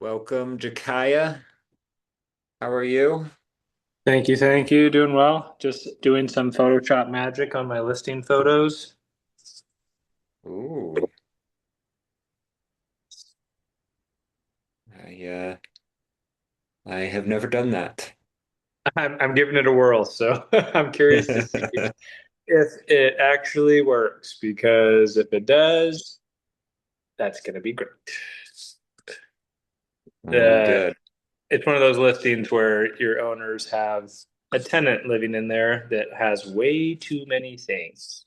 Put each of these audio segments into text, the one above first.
Welcome, Jakaya. How are you? Thank you, thank you. Doing well. Just doing some Photoshop magic on my listing photos. Ooh, I have never done that. I'm giving it a whirl, so I'm curious to see if it actually works, because if it does, that's going to be great. Oh, Uh, good. it's one of those listings where your owners have a tenant living in there that has way too many things.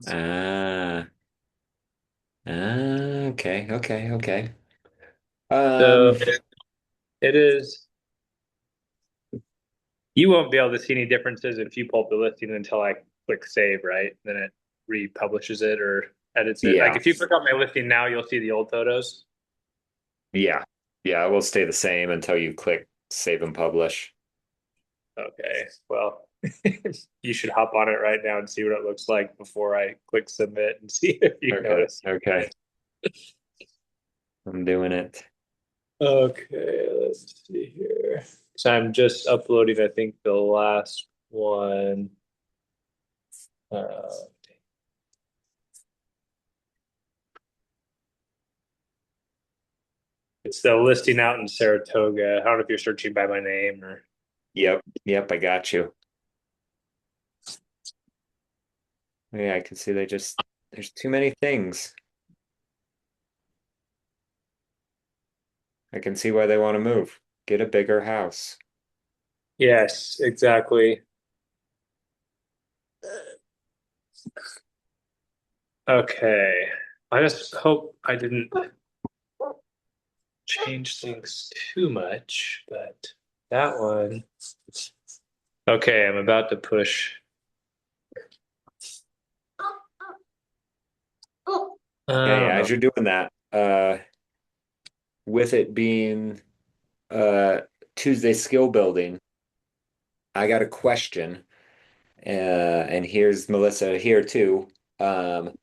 Ah, okay. So Um, it is. You won't be able to see any differences if you pull up the listing until I click save, right? Then it republishes it or edits it. Like yeah, if you click on my listing now, you'll see the old photos. yeah, yeah. It will stay the same until you click save and publish. Okay, well, you should hop on it right now and see what it looks like before I click submit and see if you Okay, notice. okay. I'm doing it. Okay, let's see here. So I'm just uploading, I think, the last one. Uh, it's the listing out in Saratoga. I don't know if you're searching by my name or. Yep, I got you. Yeah, I can see there's too many things. I can see why they want to move. Get a bigger house. Yes, exactly. Okay. I just hope I didn't change things too much, but that one. Okay, I'm about to push. Okay, Oh no. as you're doing that, with it being uh Tuesday skill building, I got a question. And here's Melissa here too. Um,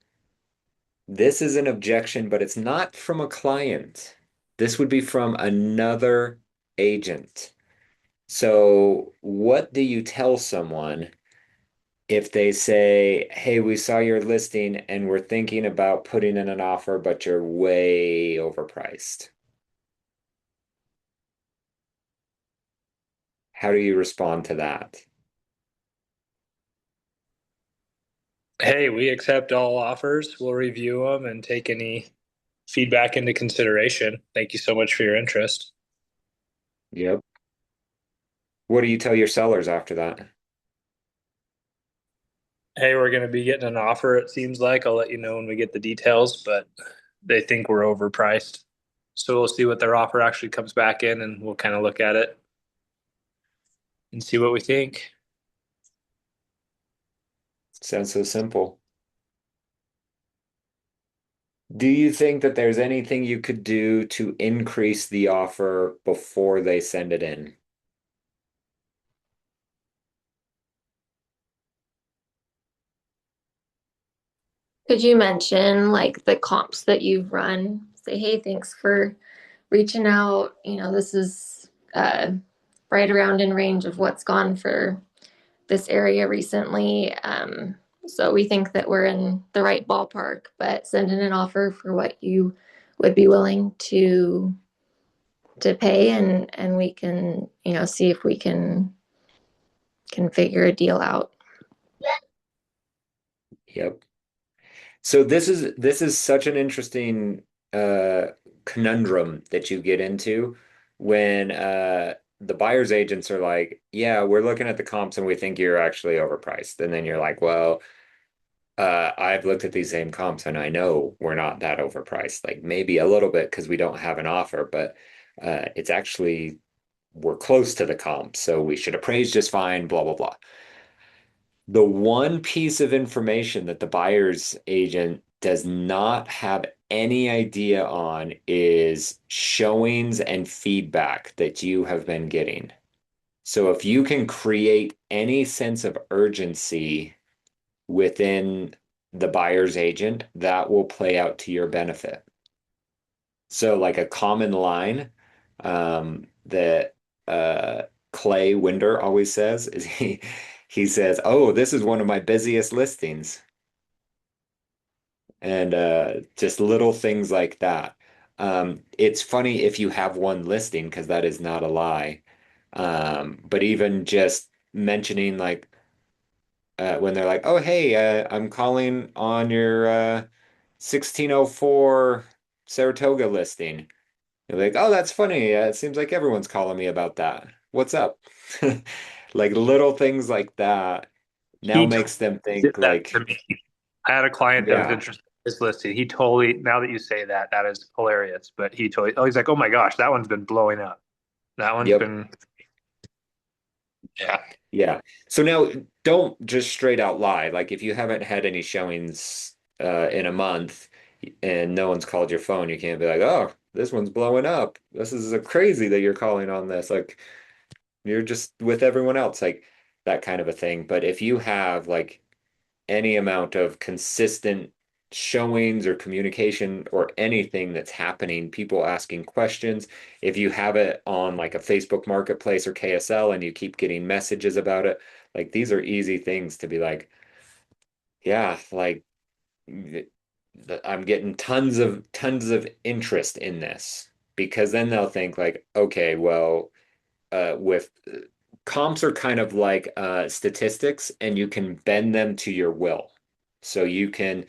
this is an objection, but it's not from a client. This would be from another agent. So, what do you tell someone if they say, "Hey, we saw your listing and we're thinking about putting in an offer, but you're way overpriced"? How do you respond to that? Hey, we accept all offers. We'll review them and take any feedback into consideration. Thank you so much for your interest. Yep. What do you tell your sellers after that? Hey, we're going to be getting an offer, it seems like. I'll let you know when we get the details, but they think we're overpriced. So we'll see what their offer actually comes back in and we'll kind of look at it and see what we think. Sounds so simple. Do you think that there's anything you could do to increase the offer before they send it in? Could you mention like the comps that you've run? Say, hey, thanks for reaching out. This is right around in range of what's gone for this area recently. So we think that we're in the right ballpark, but send in an offer for what you would be willing to pay, and we can, see if we can figure a deal out. Yep. So this is such an interesting uh conundrum that you get into when the buyer's agents are like, "Yeah, we're looking at the comps and we think you're actually overpriced." And then you're like, "Well, I've looked at these same comps and I know we're not that overpriced. Like maybe a little bit because we don't have an offer, but it's actually we're close to the comp, so we should appraise just fine, blah, blah, blah." The one piece of information that the buyer's agent does not have any idea on is showings and feedback that you have been getting. So if you can create any sense of urgency within the buyer's agent, that will play out to your benefit. So like a common line that Clay Winder always says is he says, "Oh, this is one of my busiest listings." And just little things like that. It's funny if you have one listing because that is not a lie. But even just mentioning like when they're like, "Oh, hey, I'm calling on your 1604 Saratoga listing." You're like, "Oh, that's funny. It seems like everyone's calling me about that. What's up?" Like little things like that now He makes them totally did think that to like, me. I had a client that was yeah, interested in his listing. He totally, now that you say that, that is hilarious. But he totally, oh, he's like, oh my gosh, that one's been blowing up. That one's yep. been, yeah. Yeah. So now don't just straight out lie. Like if you haven't had any showings in a month and no one's called your phone, you can't be like, "Oh, this one's blowing up. This is crazy that you're calling on this." Like you're just with everyone else, like that kind of a thing. But if you have like any amount of consistent showings or communication or anything that's happening, people asking questions. If you have it on like a Facebook Marketplace or KSL and you keep getting messages about it, like these are easy things to be like, yeah, like I'm getting tons of interest in this because then they'll think like, okay, well, with comps are kind of like statistics and you can bend them to your will. So you can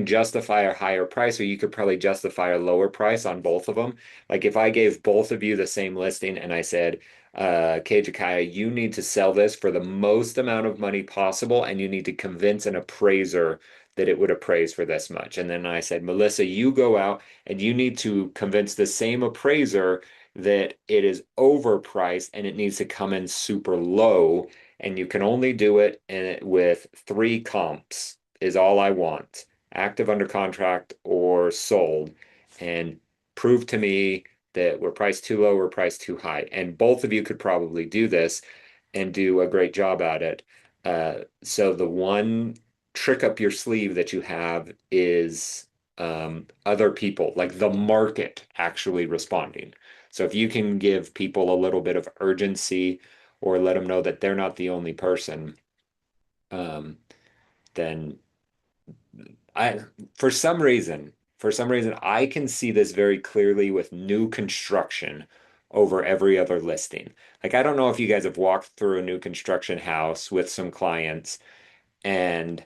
justify a higher price or you could probably justify a lower price on both of them. Like if I gave both of you the same listing and I said, Jakaya, you need to sell this for the most amount of money possible and you need to convince an appraiser that it would appraise for this much. And then I said, Melissa, you go out and you need to convince the same appraiser that it is overpriced and it needs to come in super low, and you can only do it with three comps is all I want. Active under contract or sold, and prove to me that we're priced too low, we're priced too high. And both of you could probably do this and do a great job at it. So the one trick up your sleeve that you have is other people, like the market actually responding. So if you can give people a little bit of urgency or let them know that they're not the only person, um, then I, for some reason, I can see this very clearly with new construction over every other listing. Like, I don't know if you guys have walked through a new construction house with some clients and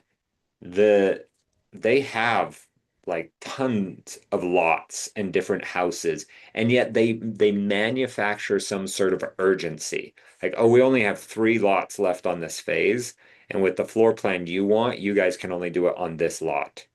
the they have like tons of lots and different houses, and yet they manufacture some sort of urgency. Like, oh, we only have 3 lots left on this phase, and with the floor plan you want, you guys can only do it on this lot.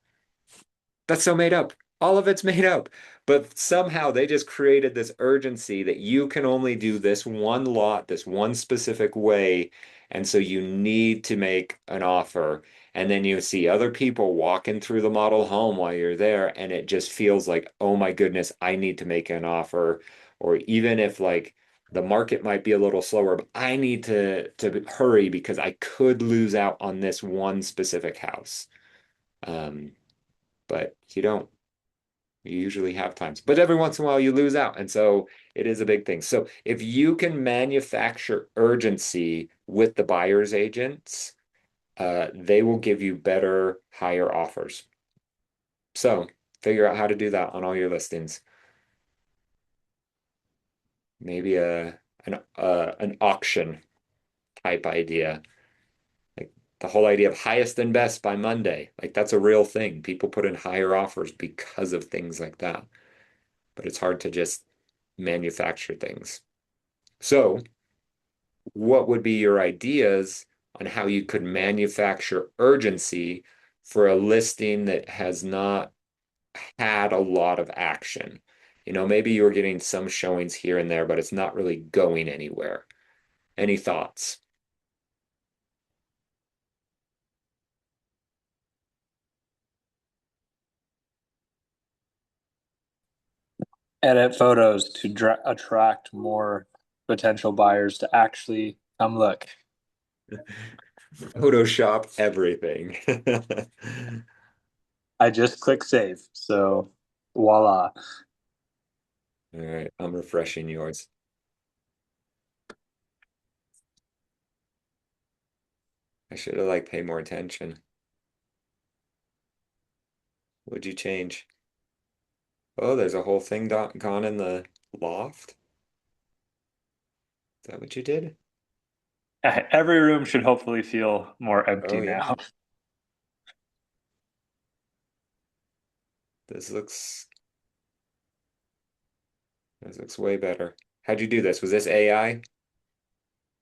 That's so made up. All of it's made up. But somehow they just created this urgency that you can only do this one lot, this one specific way. And so you need to make an offer. And then you see other people walking through the model home while you're there. And it just feels like, oh my goodness, I need to make an offer. Or even if like the market might be a little slower, but I need to hurry because I could lose out on this one specific house. Um, but you don't. You usually have times, but every once in a while you lose out. And so it is a big thing. So if you can manufacture urgency with the buyer's agents, they will give you better, higher offers. So figure out how to do that on all your listings. Maybe an auction type idea. Like the whole idea of highest and best by Monday. Like that's a real thing. People put in higher offers because of things like that. But it's hard to just manufacture things. So, what would be your ideas on how you could manufacture urgency for a listing that has not had a lot of action? Maybe you're getting some showings here and there, but it's not really going anywhere. Any thoughts? Edit photos to attract more potential buyers to actually come look. Photoshop everything. I just click save. So voila. All right, I'm refreshing yours. I should have like paid more attention. What'd you change? Oh, there's a whole thing gone in the loft. Is that what you did? Every room should hopefully feel more empty Oh yeah. now. This looks this looks way better. How'd you do this? Was this AI?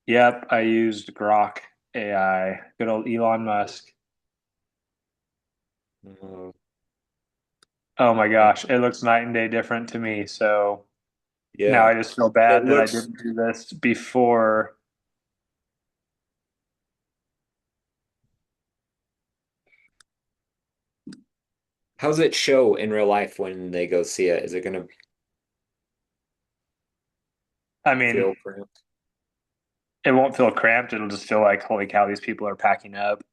Yep, I used Grok AI, good old Elon Musk. Oh, Oh my oh, gosh, it looks night and day different to me. So now yeah. I just feel It bad that I looks, didn't do this before. how's it show in real life when they go see it? Is it gonna I mean, feel cramped? it won't feel cramped. It'll just feel like, holy cow, these people are packing up.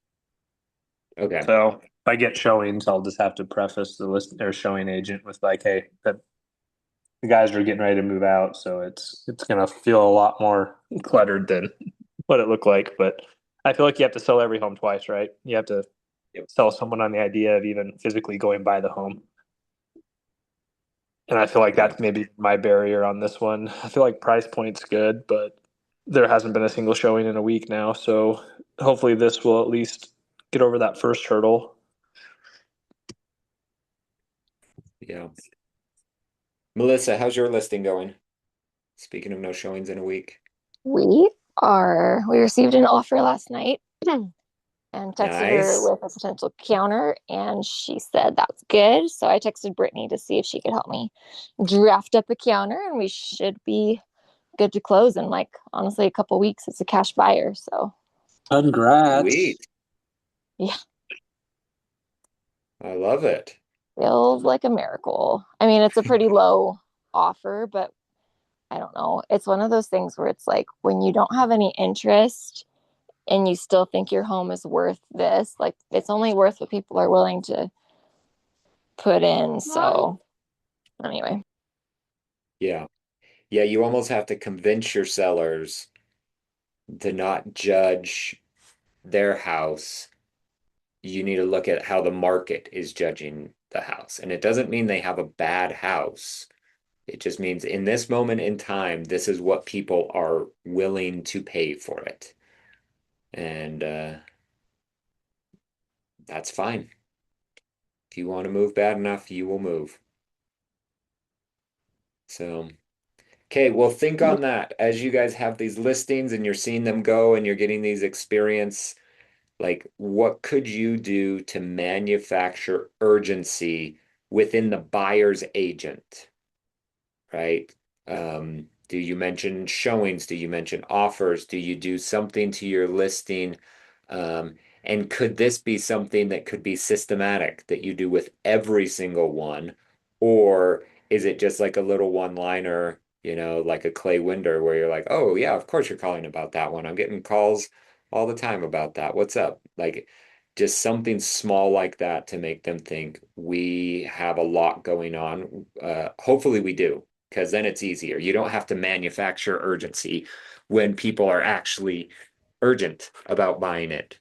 Okay. So if I get showings, I'll just have to preface the list or showing agent with like, hey, that the guys are getting ready to move out, so it's gonna feel a lot more cluttered than what it looked like. But I feel like you have to sell every home twice, right? You have to Yep. sell someone on the idea of even physically going by the home. And I feel like Yeah. that's maybe my barrier on this one. I feel like price point's good, but there hasn't been a single showing in a week now. So hopefully this will at least get over that first hurdle. Yeah. Melissa, how's your listing going? Speaking of no showings in a week. We received an offer last night and texted her Nice. with a potential counter, and she said that's good. So I texted Brittany to see if she could help me draft up a counter, and we should be good to close in like honestly a couple weeks. It's a cash buyer, so Congrats. Sweet. yeah, I love it. feels like a miracle. I mean, it's a pretty low offer, but I don't know. It's one of those things where it's like when you don't have any interest and you still think your home is worth this, like it's only worth what people are willing to put in. So anyway, Yeah. Yeah, you almost have to convince your sellers to not judge their house. You need to look at how the market is judging the house. And it doesn't mean they have a bad house. It just means in this moment in time, this is what people are willing to pay for it. And that's fine. If you want to move bad enough, you will move. So, okay, well, think on that as you guys have these listings and you're seeing them go and you're getting these experience. Like, what could you do to manufacture urgency within the buyer's agent? Right? Do you mention showings? Do you mention offers? Do you do something to your listing? Um, and could this be something that could be systematic that you do with every single one? Or is it just like a little one-liner, like a Clay Winder where you're like, oh, yeah, of course you're calling about that one. I'm getting calls all the time about that. What's up? Like, just something small like that to make them think we have a lot going on. Hopefully we do because then it's easier. You don't have to manufacture urgency when people are actually urgent about buying it,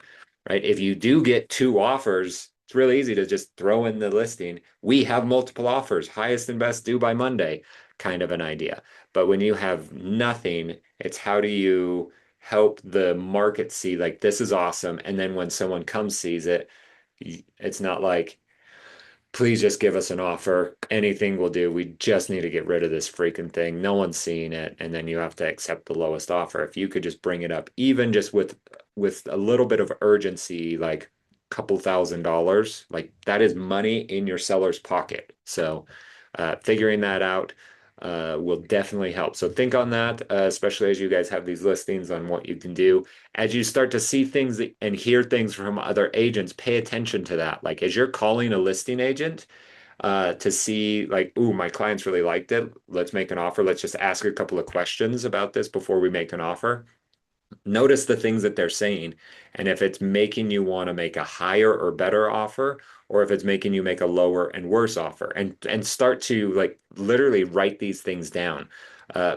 right? If you do get two offers, it's really easy to just throw in the listing. We have multiple offers, highest and best due by Monday, kind of an idea. But when you have nothing, it's how do you help the market see like this is awesome, and then when someone comes sees it, it's not like please just give us an offer. Anything will do. We just need to get rid of this freaking thing. No one's seeing it, and then you have to accept the lowest offer. If you could just bring it up, even just with a little bit of urgency, like a couple $1,000, like that is money in your seller's pocket. So, figuring that out will definitely help. So think on that, especially as you guys have these listings on what you can do as you start to see things and hear things from other agents, pay attention to that. Like as you're calling a listing agent, to see like, ooh, my clients really liked it. Let's make an offer. Let's just ask a couple of questions about this before we make an offer. Notice the things that they're saying, and if it's making you want to make a higher or better offer, or if it's making you make a lower and worse offer, and start to like literally write these things down.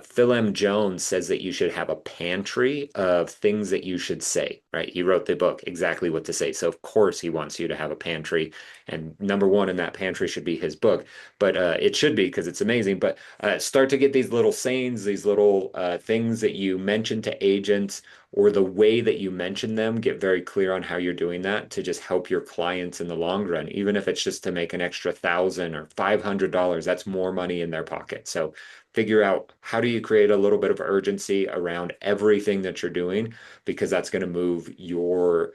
Phil M. Jones says that you should have a pantry of things that you should say, right? He wrote the book exactly what to say. So of course he wants you to have a pantry, and number one in that pantry should be his book. But it should be because it's amazing. But start to get these little sayings, these little things that you mention to agents or the way that you mention them, get very clear on how you're doing that to just help your clients in the long run. Even if it's just to make an extra $1,000 or $500, that's more money in their pocket. So figure out how do you create a little bit of urgency around everything that you're doing, because that's going to move your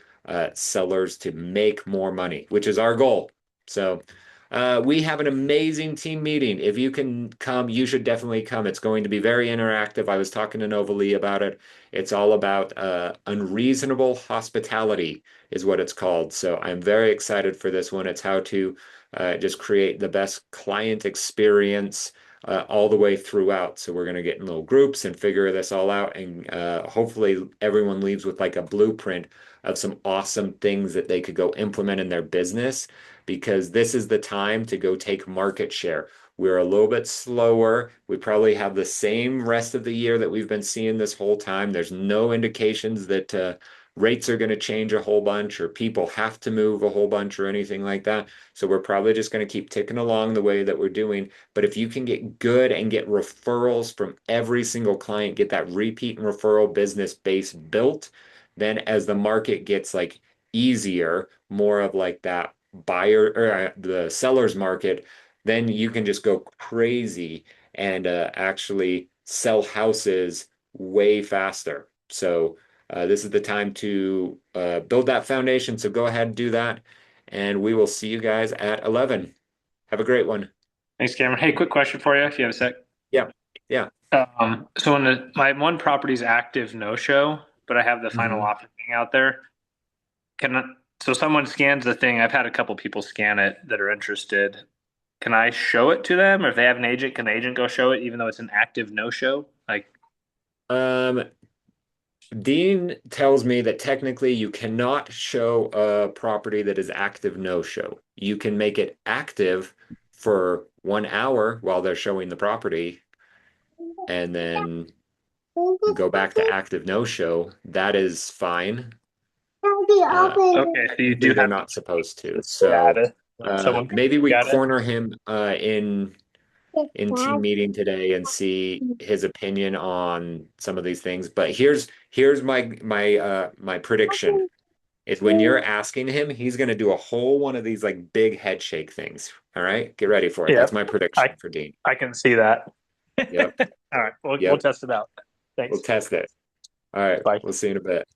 sellers to make more money, which is our goal. So we have an amazing team meeting. If you can come, you should definitely come. It's going to be very interactive. I was talking to Novalee about it. It's all about unreasonable hospitality, is what it's called. So I'm very excited for this one. It's how to just create the best client experience all the way throughout. So we're going to get in little groups and figure this all out. And hopefully everyone leaves with like a blueprint of some awesome things that they could go implement in their business, because this is the time to go take market share. We're a little bit slower. We probably have the same rest of the year that we've been seeing this whole time. There's no indications that rates are going to change a whole bunch or people have to move a whole bunch or anything like that. So we're probably just going to keep ticking along the way that we're doing. But if you can get good and get referrals from every single client, get that repeat and referral business base built, then as the market gets like easier, more of like that buyer or the seller's market, then you can just go crazy and actually sell houses way faster. So this is the time to build that foundation. So go ahead and do that, and we will see you guys at 11. Have a great one. Thanks, Cameron. Hey, quick question for you, if you have a sec. Yeah. Yeah. So when my one property's active no show, but I have the final Mhm. offer thing out there. Can I, so someone scans the thing. I've had a couple people scan it that are interested. Can I show it to them, or if they have an agent, can the agent go show it, even though it's an active no show? Like, Um, Dean tells me that technically you cannot show a property that is active no-show. You can make it active for 1 hour while they're showing the property and then go back to active no-show. That is fine. okay, so you Usually do they're have not supposed to. the So status. Someone maybe we got it. corner him in team meeting today and see his opinion on some of these things. But here's my prediction is when you're asking him, he's going to do a whole one of these like big head shake things. All right, get ready for it. That's Yep, my I prediction for Dean. I can see that. Yep, All right, we'll yep. test it out. We'll Thanks. test it. All right, Bye. we'll see you in a bit.